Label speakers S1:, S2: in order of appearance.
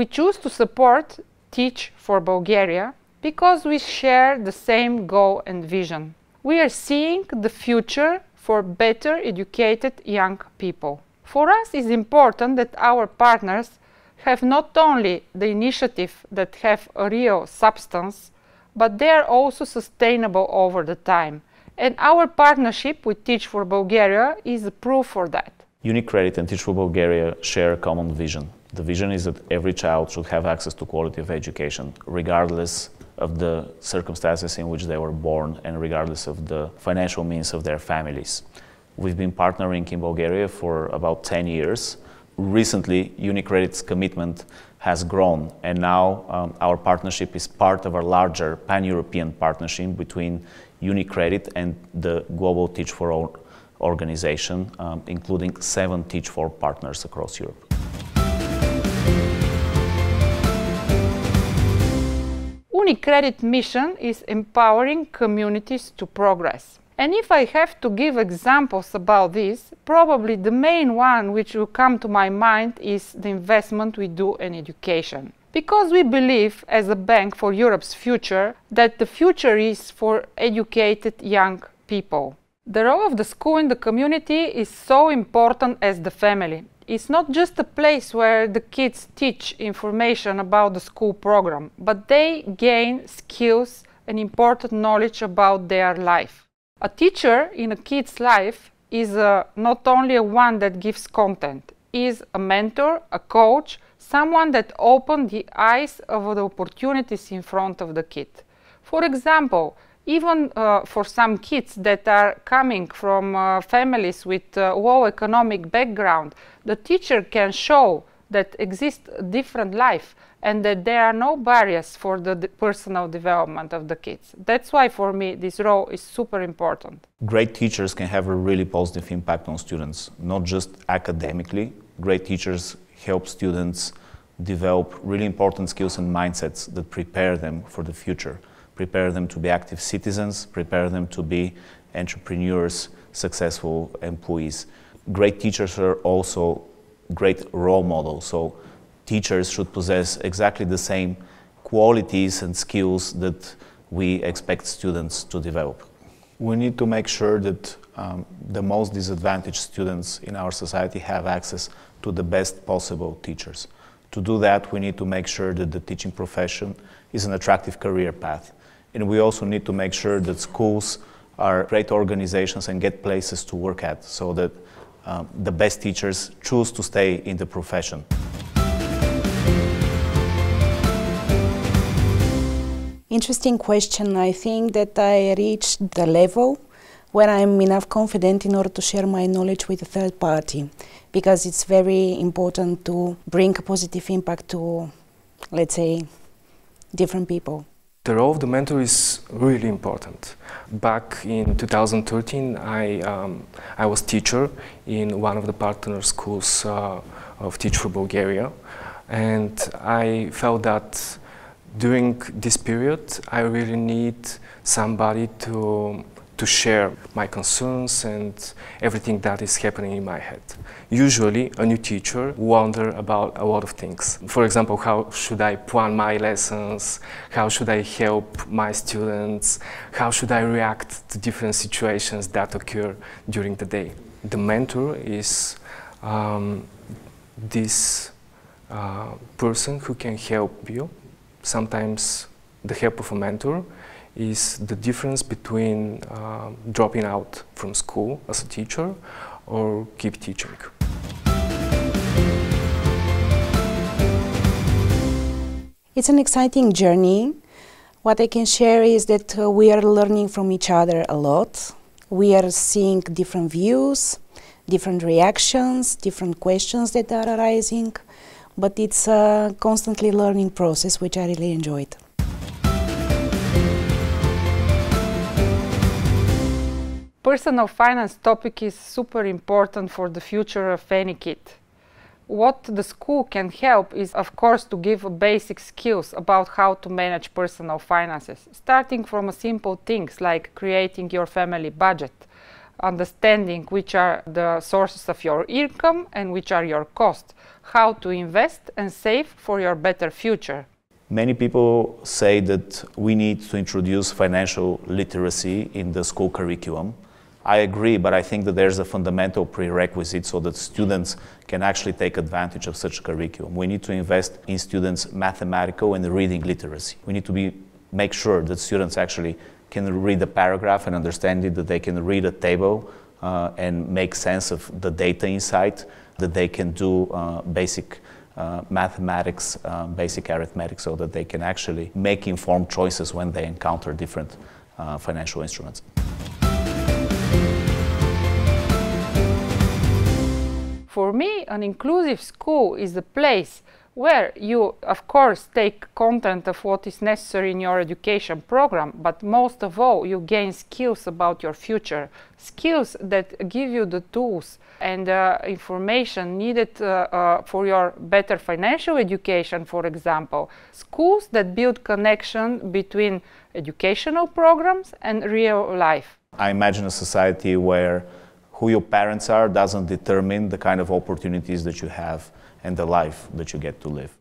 S1: We choose to support Teach for Bulgaria because we share the same goal and vision. We are seeing the future for better educated young people. For us, it's important that our partners have not only the initiative that have a real substance, but they are also sustainable over the time. And our partnership with Teach for Bulgaria is a proof for that.
S2: UniCredit and Teach for Bulgaria share a common vision. The vision is that every child should have access to quality of education, regardless of the circumstances in which they were born and regardless of the financial means of their families. We've been partnering in Bulgaria for about 10 years. Recently, UniCredit's commitment has grown, and now our partnership is part of a larger pan-European partnership between UniCredit and the Global Teach For All organization, including 7 Teach For partners across Europe.
S1: UniCredit mission is empowering communities to progress. And if I have to give examples about this, probably the main one which will come to my mind is the investment we do in education. Because we believe, as a bank for Europe's future, that the future is for educated young people. The role of the school in the community is so important as the family. It's not just a place where the kids teach information about the school program, but they gain skills and important knowledge about their life. A teacher in a kid's life is not only one that gives content, is a mentor, a coach, someone that opens the eyes of the opportunities in front of the kid. For example, even for some kids that are coming from families with low economic background, the teacher can show that exists a different life and that there are no barriers for the personal development of the kids. That's why for me this role is super important.
S2: Great teachers can have a really positive impact on students, not just academically. Great teachers help students develop really important skills and mindsets that prepare them for the future. Prepare them to be active citizens, prepare them to be entrepreneurs, successful employees. Great teachers are also great role models, so teachers should possess exactly the same qualities and skills that we expect students to develop. We need to make sure that the most disadvantaged students in our society have access to the best possible teachers. To do that, we need to make sure that the teaching profession is an attractive career path. And we also need to make sure that schools are great organizations and get places to work at, so that the best teachers choose to stay in the profession.
S3: Interesting question. I think that I reached the level where I'm enough confident in order to share my knowledge with a third party, because it's very important to bring a positive impact to, let's say, different people.
S4: The role of the mentor is really important. Back in 2013, I was teacher in one of the partner schools of Teach for Bulgaria, and I felt that during this period I really need somebody to share my concerns and everything that is happening in my head. Usually a new teacher wonders about a lot of things. For example, how should I plan my lessons? How should I help my students? How should I react to different situations that occur during the day? The mentor is this person who can help you. Sometimes the help of a mentor is the difference between dropping out from school as a teacher or keep teaching.
S3: It's an exciting journey. What I can share is that we are learning from each other a lot. We are seeing different views, different reactions, different questions that are arising, but it's a constantly learning process, which I really enjoyed.
S1: Personal finance topic is super important for the future of any kid. What the school can help is, of course, to give basic skills about how to manage personal finances, starting from simple things like creating your family budget, understanding which are the sources of your income and which are your costs, how to invest and save for your better future.
S2: Many people say that we need to introduce financial literacy in the school curriculum. I agree, but I think that there's a fundamental prerequisite so that students can actually take advantage of such a curriculum. We need to invest in students' mathematical and reading literacy. We need to make sure that students actually can read a paragraph and understand it, that they can read a table and make sense of the data inside, that they can do basic mathematics, basic arithmetic, so that they can actually make informed choices when they encounter different financial instruments.
S1: For me, an inclusive school is a place where you, of course, take content of what is necessary in your education program, but most of all, you gain skills about your future, skills that give you the tools and information needed for your better financial education, for example. Schools that build connection between educational programs and real life.
S2: I imagine a society where who your parents are doesn't determine the kind of opportunities that you have and the life that you get to live.